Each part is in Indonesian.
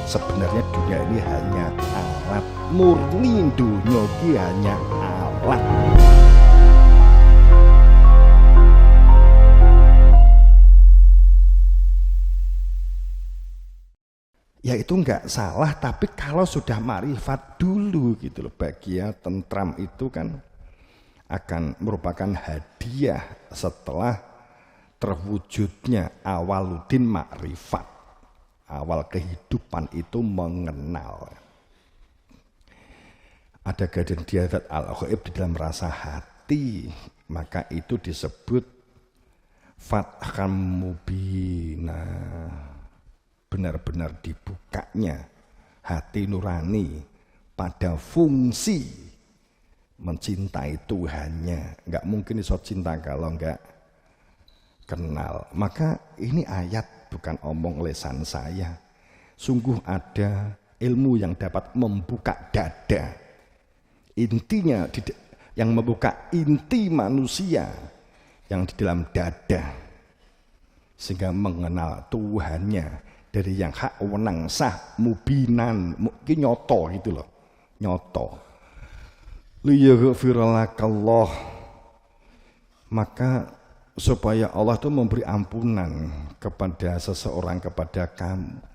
sebenarnya dunia ini hanya alat, murni dunia ini hanya alat. Ya itu enggak salah, tapi kalau sudah ma'rifat dulu gitu loh, bahagia, tentram itu kan akan merupakan hadiah setelah terwujudnya awaludin ma'rifat. Awal kehidupan itu mengenal. Ada gading diadat al-ghaib di dalam rasa hati, maka itu disebut fatham mubina. Benar-benar dibukanya hati nurani pada fungsi mencintai Tuhannya. Enggak mungkin iso cinta kalau enggak kenal. Maka ini ayat bukan omong lesan saya. Sungguh ada ilmu yang dapat membuka dada. Intinya yang membuka inti manusia yang di dalam dada. Sehingga mengenal Tuhannya. Dari yang hak wenang sah mubinan mungkin nyoto gitu loh, nyoto liyaghfiralakallah, maka supaya Allah itu memberi ampunan kepada seseorang, kepada kamu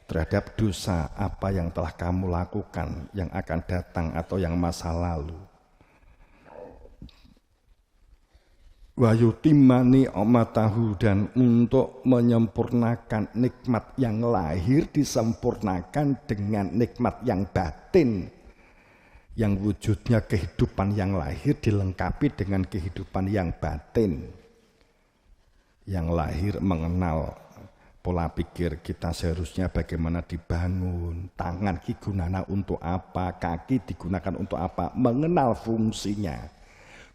terhadap dosa apa yang telah kamu lakukan, yang akan datang atau yang masa lalu. Wa yutimani amatahu, dan untuk menyempurnakan nikmat yang lahir disempurnakan dengan nikmat yang batin, yang wujudnya kehidupan yang lahir dilengkapi dengan kehidupan yang batin. Yang lahir mengenal pola pikir kita seharusnya bagaimana dibangun, tangan gunana untuk apa, kaki digunakan untuk apa, mengenal fungsinya.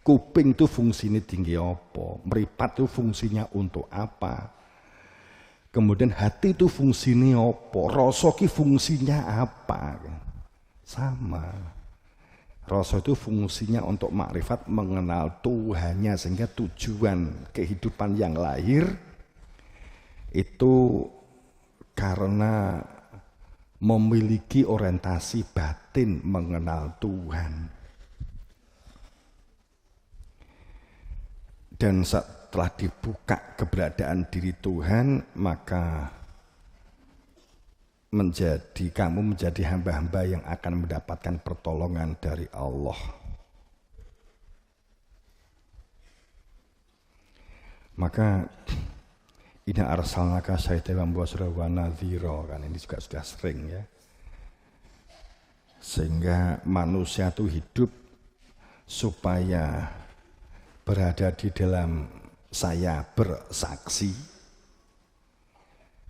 Kuping itu fungsinya tinggi apa, meripat itu fungsinya untuk apa, kemudian hati itu fungsinya apa, rasa itu fungsinya apa, sama. Rasa itu fungsinya untuk makrifat, mengenal Tuhannya, sehingga tujuan kehidupan yang lahir itu karena memiliki orientasi batin mengenal Tuhan. Dan setelah dibuka keberadaan diri Tuhan, maka kamu menjadi hamba-hamba yang akan mendapatkan pertolongan dari Allah. Maka inna arsalnaka syahidan wa mubasyiran wa nadhira, kan ini juga sudah sering ya. Sehingga manusia itu hidup supaya berada di dalam saya bersaksi,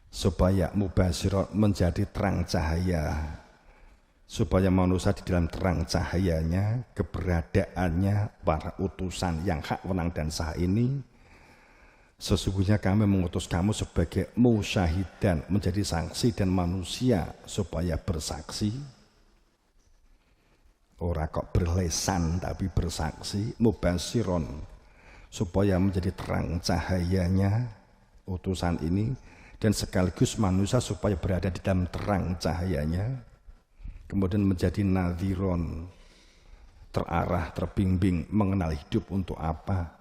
supaya mubasyiran menjadi terang cahaya, supaya manusia di dalam terang cahayanya, keberadaannya para utusan yang hak wenang dan sah ini, sesungguhnya kami mengutus kamu sebagai musyahidan, menjadi saksi, dan manusia supaya bersaksi. Ora kok berlesan tapi bersaksi, mubasyiron, supaya menjadi terang cahayanya utusan ini, dan sekaligus manusia supaya berada di dalam terang cahayanya, kemudian menjadi nadhiron, terarah, terbimbing, mengenal hidup untuk apa,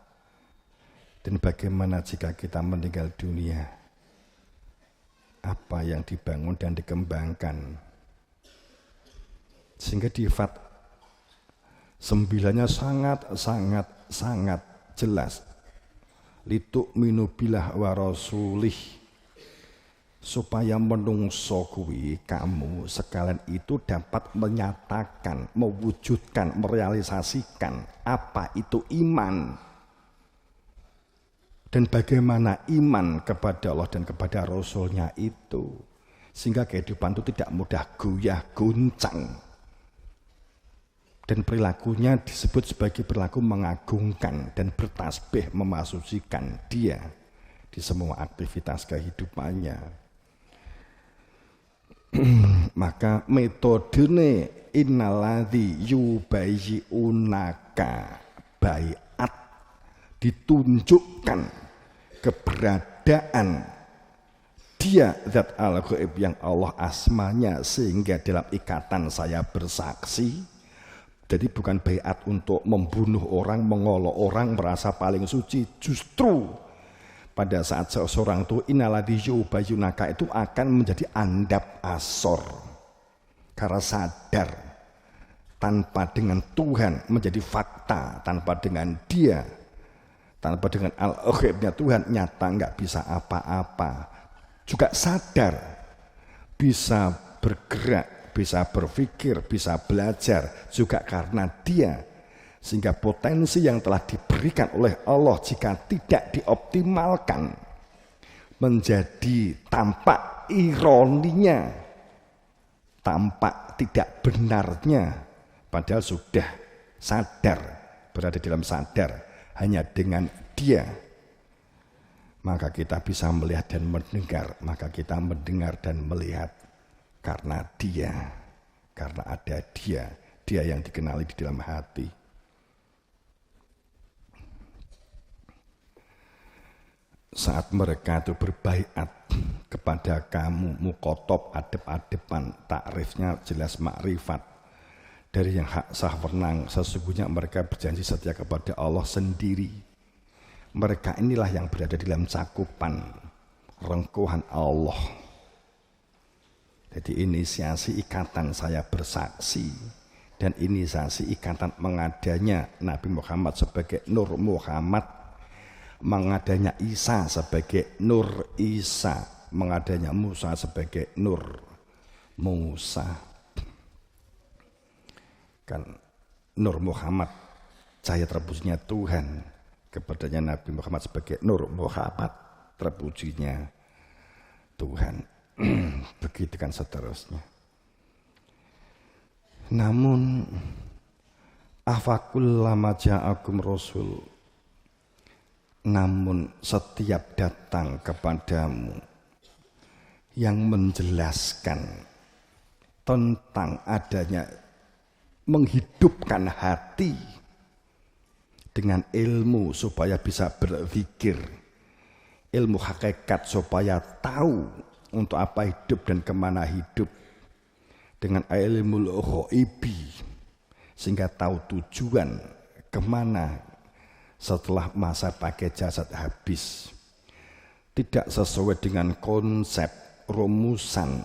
dan bagaimana jika kita meninggal dunia, apa yang dibangun dan dikembangkan. Sehingga di Fat 9-nya sangat jelas. Litu'minu billah wa rasulih, supaya menungso kuwi kamu sekalian itu dapat menyatakan, mewujudkan, merealisasikan apa itu iman, dan bagaimana iman kepada Allah dan kepada Rasulnya itu, sehingga kehidupan itu tidak mudah goyah goncang. Dan perilakunya disebut sebagai perilaku mengagungkan dan bertasbih, memasucikan dia di semua aktivitas kehidupannya. Maka metodene innaladzi yubayyi'unaka bai'at, ditunjukkan keberadaan Dia zat al-ghaib yang Allah asmanya, sehingga dalam ikatan saya bersaksi. Jadi bukan baiat untuk membunuh orang, mengolok orang, merasa paling suci. Justru pada saat seseorang itu inaladhi yubayunaka itu akan menjadi andap asor. Karena sadar tanpa dengan Tuhan menjadi fakta, tanpa dengan dia, tanpa dengan al-ghaibnya Tuhan nyata nggak bisa apa-apa. Juga sadar bisa bergerak, bisa berpikir, bisa belajar juga karena dia. Sehingga potensi yang telah diberikan oleh Allah jika tidak dioptimalkan menjadi tampak ironinya, tampak tidak benarnya, padahal sudah sadar, berada dalam sadar hanya dengan dia. Maka kita bisa melihat dan mendengar, maka kita mendengar dan melihat karena dia, karena ada dia, dia yang dikenali di dalam hati. Saat mereka itu berbaiat kepada kamu, mukotob, adep-adepan, takrifnya jelas makrifat. Dari yang hak sah wenang, sesungguhnya mereka berjanji setia kepada Allah sendiri. Mereka inilah yang berada di dalam cakupan rengkuhan Allah. Jadi inisiasi ikatan saya bersaksi dan inisiasi ikatan mengadanya Nabi Muhammad sebagai Nur Muhammad, mengadanya Isa sebagai Nur Isa, mengadanya Musa sebagai Nur Musa. Kan Nur Muhammad, cahaya terpujinya Tuhan, kepadanya Nabi Muhammad sebagai Nur Muhammad, terpujinya Tuhan. Begitu kan seterusnya. Namun afakullama ja'akum rasul, namun setiap datang kepadamu yang menjelaskan tentang adanya menghidupkan hati dengan ilmu supaya bisa berzikir, ilmu hakikat supaya tahu untuk apa hidup dan kemana hidup, dengan ilmu ghaibi sehingga tahu tujuan kemana setelah masa pakai jasad habis. Tidak sesuai dengan konsep rumusan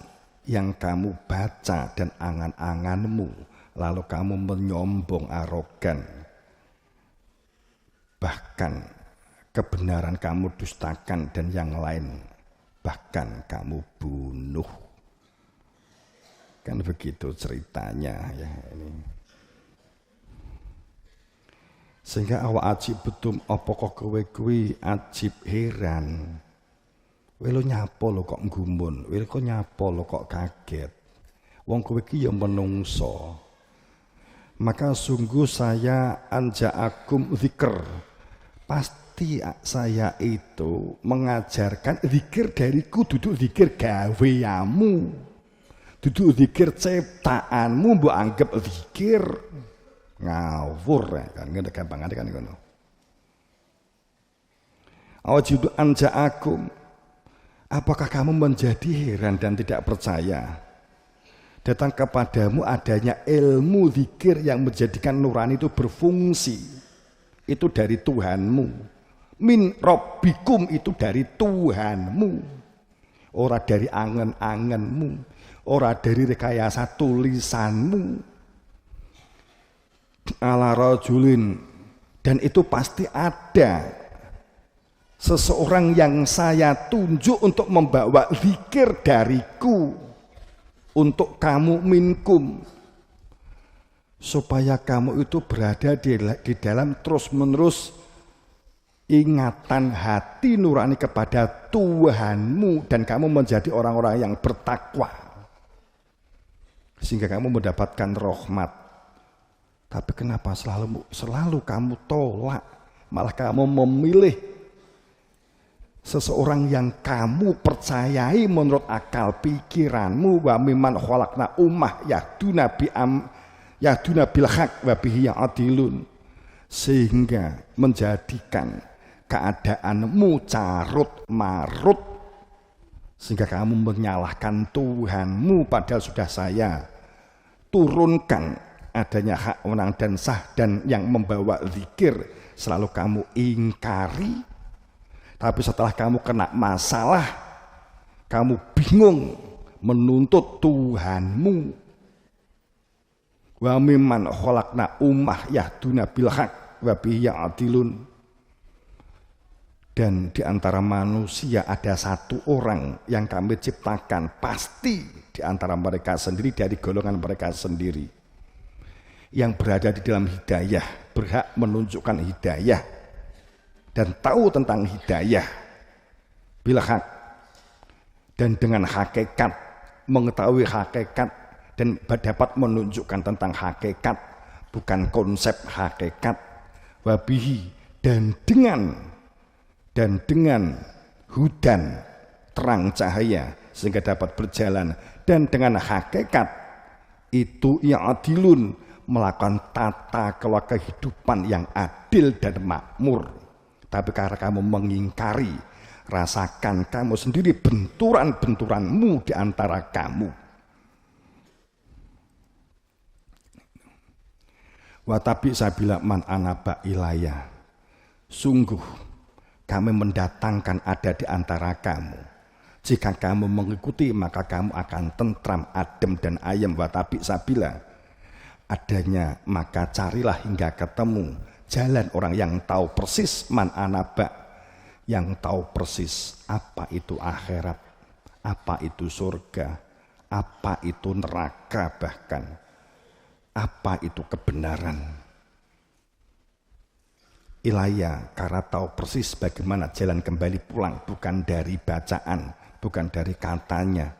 yang kamu baca dan angan-anganmu, lalu kamu menyombong arogan, bahkan kebenaran kamu dustakan dan yang lain bahkan kamu bunuh. Kan begitu ceritanya ya ini. Sehingga awak ajib betul apa kok kowe kuwi ajib heran. Kowe lo nyapa lo kok nggumun, kowe kok nyapa lo kok kaget. Wong kowe iki ya menungso. Maka sungguh saya anja'akum dzikr. Pasti saya itu mengajarkan zikir dariku, duduk zikir gaweamu, duduk zikir ciptaanmu, mbok anggap zikir ngawur kan, ngene gampangane kan ngono. Awajidu anja'akum, apakah kamu menjadi heran dan tidak percaya? Datang kepadamu adanya ilmu zikir yang menjadikan nurani itu berfungsi. Itu dari Tuhanmu. Min rabbikum, itu dari Tuhanmu. Ora dari angen-angenmu, ora dari rekayasa tulisanmu. Ala rajulin, dan itu pasti ada seseorang yang saya tunjuk untuk membawa zikir dariku untuk kamu minkum, supaya kamu itu berada di dalam terus-menerus ingatan hati nurani kepada Tuhanmu, dan kamu menjadi orang-orang yang bertakwa sehingga kamu mendapatkan rahmat. Tapi kenapa selalu kamu tolak, malah kamu memilih seseorang yang kamu percayai menurut akal pikiranmu, wa mimman khalaqna ummah yahduna bil haq wa bihi ya'dilun, sehingga menjadikan keadaanmu carut marut Sehingga kamu menyalahkan Tuhanmu, padahal sudah saya turunkan adanya hak wewenang dan sah dan yang membawa zikir selalu kamu ingkari. Tapi setelah kamu kena masalah, kamu bingung menuntut Tuhanmu. Wa mimman khalaqna ummah yahduna bil haq wa bihi ya'dilun. Dan di antara manusia ada satu orang yang kami ciptakan, pasti di antara mereka sendiri, dari golongan mereka sendiri, yang berada di dalam hidayah, berhak menunjukkan hidayah dan tahu tentang hidayah bil haq, dan dengan hakikat, mengetahui hakikat dan dapat menunjukkan tentang hakikat, bukan konsep hakikat. Wabihi, dan dengan hudan, terang cahaya, sehingga dapat berjalan. Dan dengan hakikat itu ya'dilun, melakukan tata kelola kehidupan yang adil dan makmur. Tapi karena kamu mengingkari, rasakan kamu sendiri benturan-benturanmu di antara kamu. Wa tabi sabila man anaba ilaya, sungguh kami mendatangkan ada di antara kamu. Jika kamu mengikuti, maka kamu akan tentram, adem dan ayem. Wa tabi sabila, adanya, maka carilah hingga ketemu jalan orang yang tahu persis man anaba, yang tahu persis apa itu akhirat, apa itu surga, apa itu neraka, bahkan apa itu kebenaran. Ilaya, karena tahu persis bagaimana jalan kembali pulang, bukan dari bacaan, bukan dari katanya.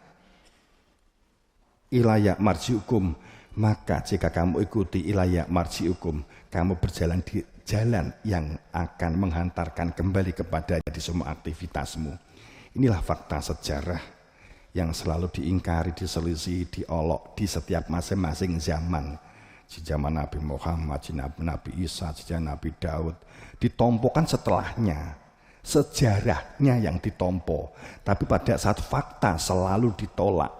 Ilaya marji'ukum, maka jika kamu ikuti ilaya marji'ukum, kamu berjalan di jalan yang akan menghantarkan kembali kepadanya di semua aktivitasmu. Inilah fakta sejarah yang selalu diingkari, diselisih, diolok di setiap masing-masing zaman. Di zaman Nabi Muhammad, di Nabi Isa, di zaman Nabi Daud, ditompokan setelahnya. Sejarahnya yang ditompo, tapi pada saat fakta selalu ditolak.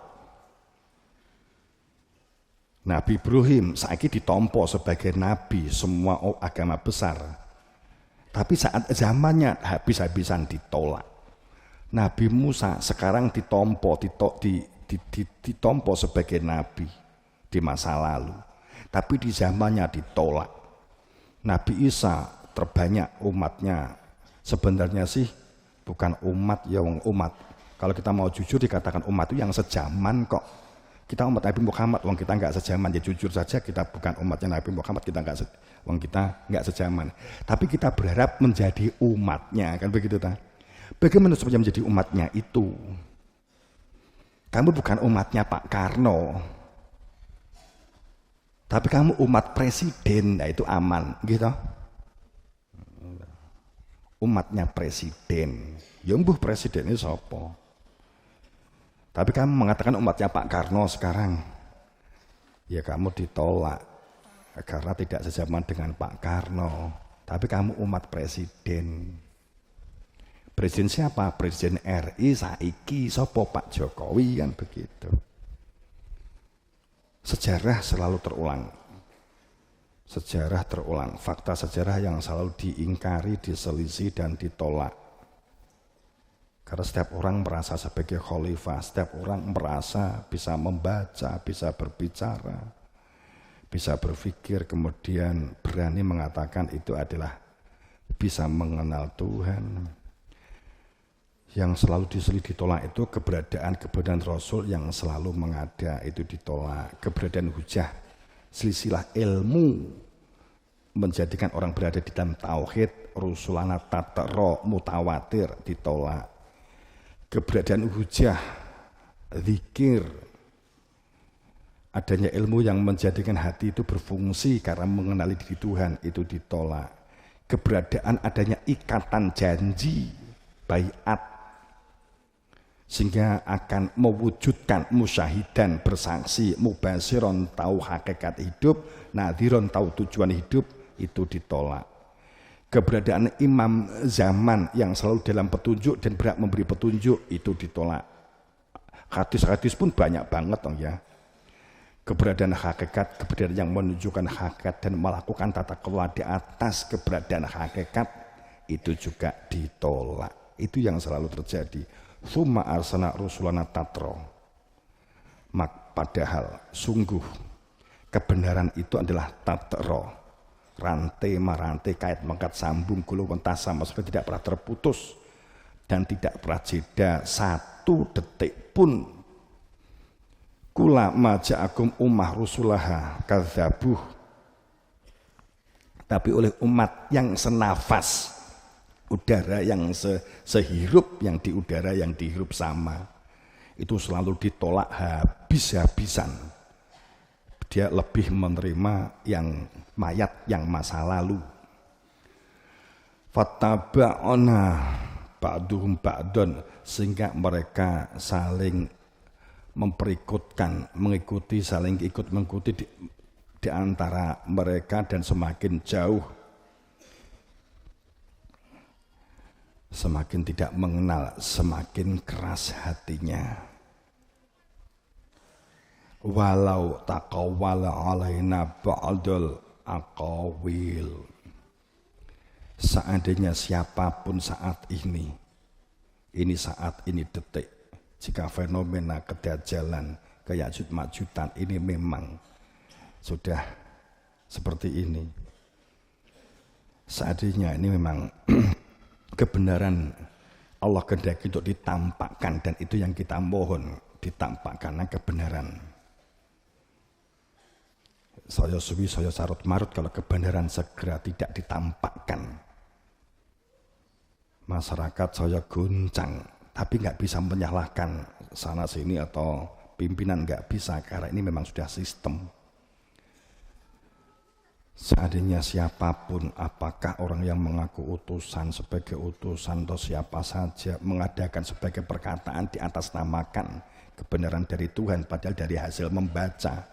Nabi Ibrahim saiki ditompo sebagai nabi semua agama besar, tapi saat zamannya habis-habisan ditolak. Nabi Musa sekarang ditompo sebagai nabi di masa lalu, tapi di zamannya ditolak. Nabi Isa terbanyak umatnya, sebenarnya sih bukan umat, ya umat. Kalau kita mau jujur dikatakan umat itu yang sejaman kok. Kita umat Nabi Muhammad, wong kita nggak sejaman, ya jujur saja kita bukan umatnya Nabi Muhammad, kita nggak sejaman. Tapi kita berharap menjadi umatnya, kan begitu ta? Bagaimana supaya menjadi umatnya itu? Kamu bukan umatnya Pak Karno, tapi kamu umat presiden, nah itu aman, gitu. Umatnya presiden, ya mbuh presiden itu sapa? Tapi kamu mengatakan umatnya Pak Karno sekarang, ya kamu ditolak karena tidak sejaman dengan Pak Karno. Tapi kamu umat presiden. Presiden siapa? Presiden RI saiki sapa? Pak Jokowi, kan begitu. Sejarah selalu terulang. Sejarah terulang, fakta sejarah yang selalu diingkari, diselisih dan ditolak. Karena setiap orang merasa sebagai khalifah, setiap orang merasa bisa membaca, bisa berbicara, bisa berpikir, kemudian berani mengatakan itu adalah bisa mengenal Tuhan. Yang selalu diselisih ditolak itu keberadaan Rasul yang selalu mengada, itu ditolak. Keberadaan hujah, silsilah ilmu menjadikan orang berada di dalam tauhid, rusulana tataro mutawatir, ditolak. Keberadaan hujah, zikir, adanya ilmu yang menjadikan hati itu berfungsi karena mengenali diri Tuhan, itu ditolak. Keberadaan adanya ikatan janji, baiat, sehingga akan mewujudkan musyahidan, bersaksi, mubasiron, tahu hakikat hidup, nadhiron, tahu tujuan hidup, itu ditolak. Keberadaan imam zaman yang selalu dalam petunjuk dan berhak memberi petunjuk, itu ditolak. Hadis-hadis pun banyak banget dong ya. Keberadaan hakikat, keberadaan yang menunjukkan hakikat dan melakukan tata kelola di atas keberadaan hakikat itu juga ditolak. Itu yang selalu terjadi. Tsumma arsalna rusulana tatra. Padahal sungguh kebenaran itu adalah tatra. Rantai marantai kait mengkat sambung gulu wentasa maksudnya tidak pernah terputus dan tidak pernah jeda satu detik pun. Kula maja'akum ummah rusulaha kadzabuh. Tapi oleh umat yang senafas, udara yang sehirup, yang di udara yang dihirup sama, itu selalu ditolak habis-habisan. Dia lebih menerima yang mayat yang masa lalu. Fattaba'ona ba'duhum ba'don, sehingga mereka saling mengikuti, saling ikut mengikuti di antara mereka dan semakin jauh, semakin tidak mengenal, semakin keras hatinya. Walau taqawwala alaina ba'dul aqawil. Seandainya siapapun saat ini detik, jika fenomena kedajalan, keyajud majudan ini memang sudah seperti ini, seandainya ini memang kebenaran Allah kehendaki untuk ditampakkan, dan itu yang kita mohon, ditampakkan kebenaran. Saya suwi, saya sarut marut kalau kebenaran segera tidak ditampakkan. Masyarakat saya goncang, tapi nggak bisa menyalahkan sana sini atau pimpinan, nggak bisa, karena ini memang sudah sistem. Seandainya siapapun, apakah orang yang mengaku utusan, sebagai utusan atau siapa saja, mengadakan sebagai perkataan di atas namakan kebenaran dari Tuhan, padahal dari hasil membaca,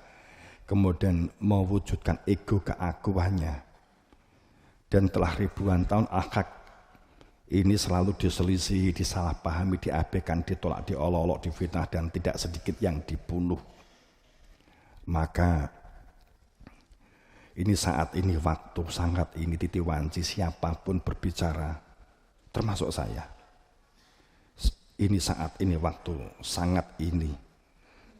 kemudian mewujudkan ego keakuannya, dan telah ribuan tahun akad ini selalu diselisihi, disalahpahami, diabaikan, ditolak, diolok-olok, difitnah, dan tidak sedikit yang dibunuh. Maka ini saat ini waktu sangat ini titiwanci siapapun berbicara, termasuk saya. Ini saat ini waktu sangat ini,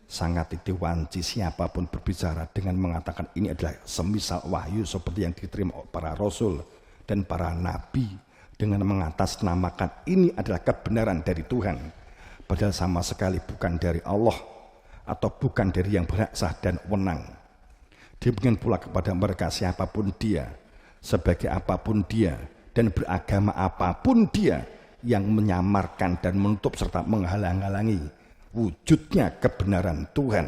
sangat titiwanci siapapun berbicara dengan mengatakan ini adalah semisal wahyu seperti yang diterima para rasul dan para nabi, dengan mengatasnamakan ini adalah kebenaran dari Tuhan, padahal sama sekali bukan dari Allah atau bukan dari yang berhak sah dan wenang. Demikian pula kepada mereka siapapun dia, sebagai apapun dia, dan beragama apapun dia, yang menyamarkan dan menutup serta menghalang-halangi wujudnya kebenaran Tuhan.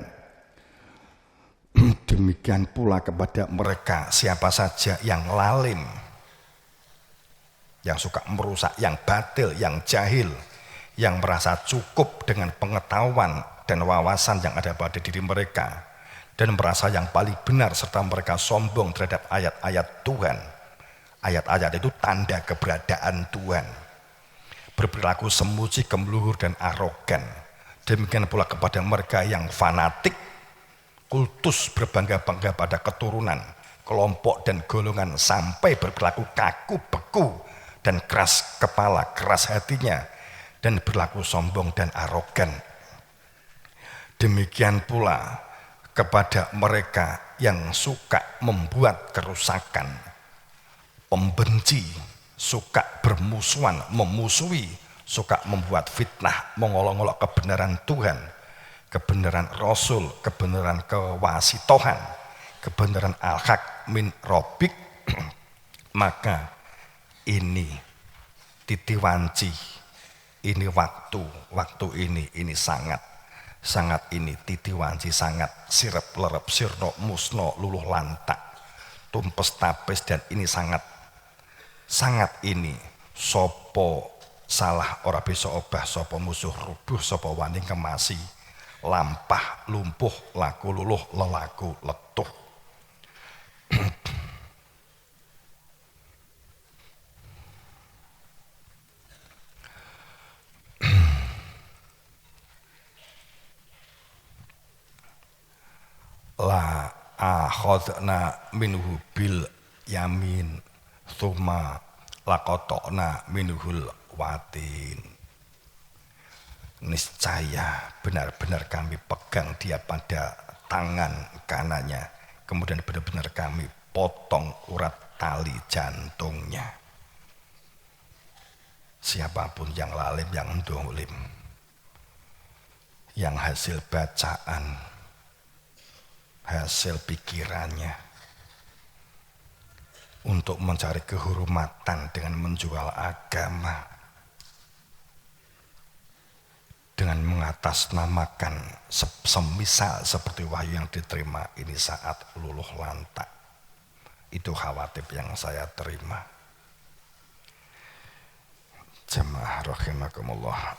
Demikian pula kepada mereka siapa saja yang lalim, yang suka merusak, yang batil, yang jahil, yang merasa cukup dengan pengetahuan dan wawasan yang ada pada diri mereka, dan merasa yang paling benar, serta mereka sombong terhadap ayat-ayat Tuhan. Ayat-ayat itu tanda keberadaan Tuhan. Berperilaku semuji, gemeluhur, dan arogan. Demikian pula kepada mereka yang fanatik, kultus, berbangga-bangga pada keturunan, kelompok, dan golongan, sampai berperilaku kaku, beku, dan keras kepala, keras hatinya, dan berlaku sombong dan arogan. Demikian pula kepada mereka yang suka membuat kerusakan, pembenci, suka bermusuhan, memusuhi, suka membuat fitnah, mengolok-olok kebenaran Tuhan, kebenaran Rasul, kebenaran kewasitohan, kebenaran al-haq min robik. Maka ini titiwanci, ini waktu ini sangat ini titiwanci, sangat sirep lerep sirno musno luluh lantak tumpes tapes, dan ini sangat ini sopo salah ora bisa obah, sopo musuh rubuh, sopo wani kemasi, lampah lumpuh, laku luluh, lelaku letuh. akhadna minhu bil yamin tsumma laqatna minhul watin. Niscaya benar-benar kami pegang dia pada tangan kanannya, kemudian benar-benar kami potong urat tali jantungnya. Siapapun yang lalim, yang dolim, yang hasil bacaan, hasil pikirannya untuk mencari kehormatan dengan menjual agama, dengan mengatasnamakan semisal seperti wahyu yang diterima ini saat luluh lantak. Itu khawatir yang saya terima. Jemaah rahimakumullah.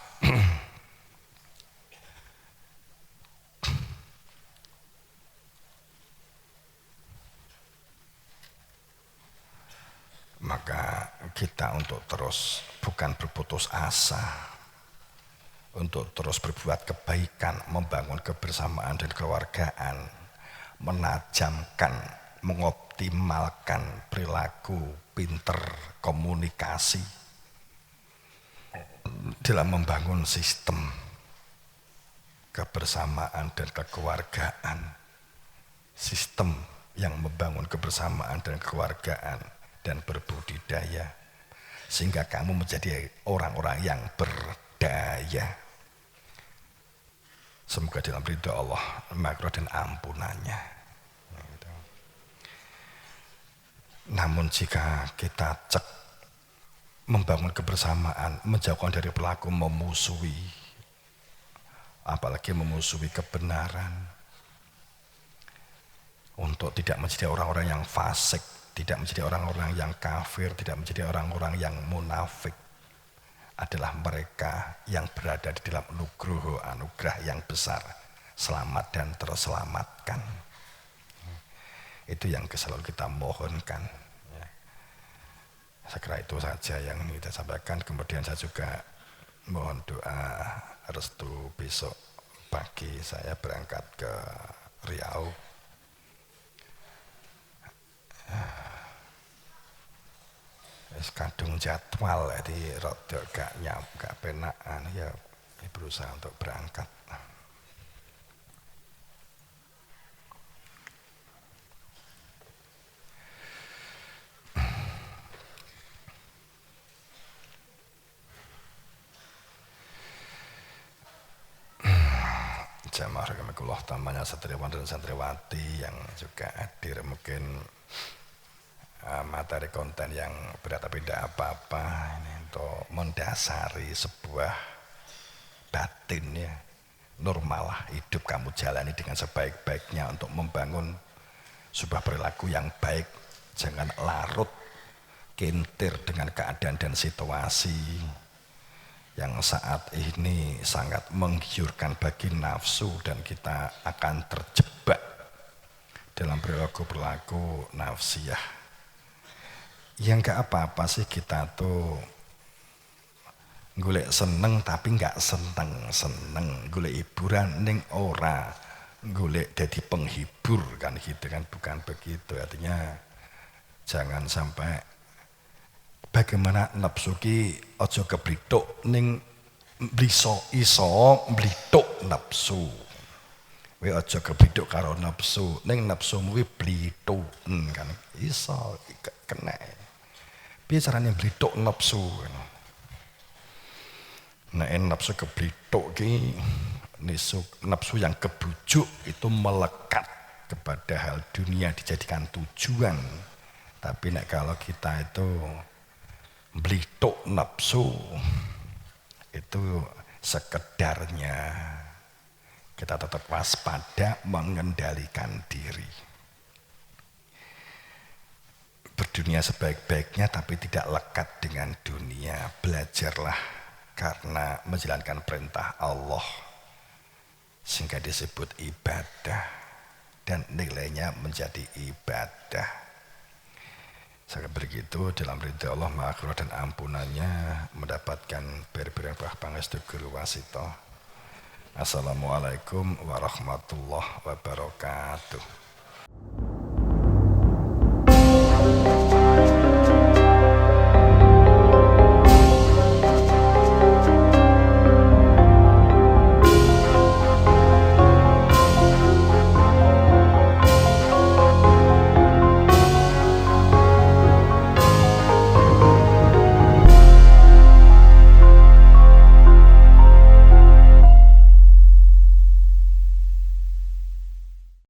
Maka kita untuk terus bukan berputus asa, untuk terus berbuat kebaikan, membangun kebersamaan dan keluargaan, menajamkan, mengoptimalkan perilaku, pinter, komunikasi dalam membangun sistem kebersamaan dan kekeluargaan, sistem yang membangun kebersamaan dan kekeluargaan dan berbudidaya, sehingga kamu menjadi orang-orang yang berdaya. Semoga dalam ridha Allah, maghfirah dan ampunannya. Namun jika kita membangun kebersamaan, menjauhkan dari pelaku memusuhi, apalagi memusuhi kebenaran, untuk tidak menjadi orang-orang yang fasik, tidak menjadi orang-orang yang kafir, tidak menjadi orang-orang yang munafik, adalah mereka yang berada di dalam anugerah yang besar, selamat dan terselamatkan. Itu yang selalu kita mohonkan. Saya kira itu saja yang ingin kita sampaikan. Kemudian saya juga mohon doa restu besok pagi saya berangkat ke Riau. Kadung jadwal jadi rada gak penakan ya, berusaha untuk berangkat. Jamaah rahimakumullah, tamanya santriwan dan santriwati yang juga hadir, mungkin materi konten yang berat tapi tidak apa-apa, ini untuk mendasari sebuah batin ya, normallah hidup kamu jalani dengan sebaik-baiknya untuk membangun sebuah perilaku yang baik. Jangan larut kintir dengan keadaan dan situasi yang saat ini sangat menggiurkan bagi nafsu, dan kita akan terjebak dalam perilaku nafsiyah. Ya enggak apa-apa sih kita tuh golek seneng tapi enggak seneng, golek hiburan ning ora golek jadi penghibur kan gitu kan, bukan begitu. Artinya jangan sampai bagaimana nafsu ki aja keblituk ning iso mblituk nafsu. Kowe aja keblituk karo nafsu, ning nafsumu kuwi blituk kan iso kena. Piye carane mblituk nafsu? Nek nafsu keblituk ki nafsu yang kebujuk itu melekat kepada hal dunia, dijadikan tujuan. Tapi nek kalau kita itu blituk nafsu itu sekedarnya, kita tetap waspada, mengendalikan diri, berdunia sebaik-baiknya tapi tidak lekat dengan dunia. Belajarlah karena menjalankan perintah Allah sehingga disebut ibadah dan nilainya menjadi ibadah. Saya begitu dalam ridha Allah, maghfirah dan ampunannya, mendapatkan beri-beri pangestu guru wasito. Assalamualaikum warahmatullahi wabarakatuh.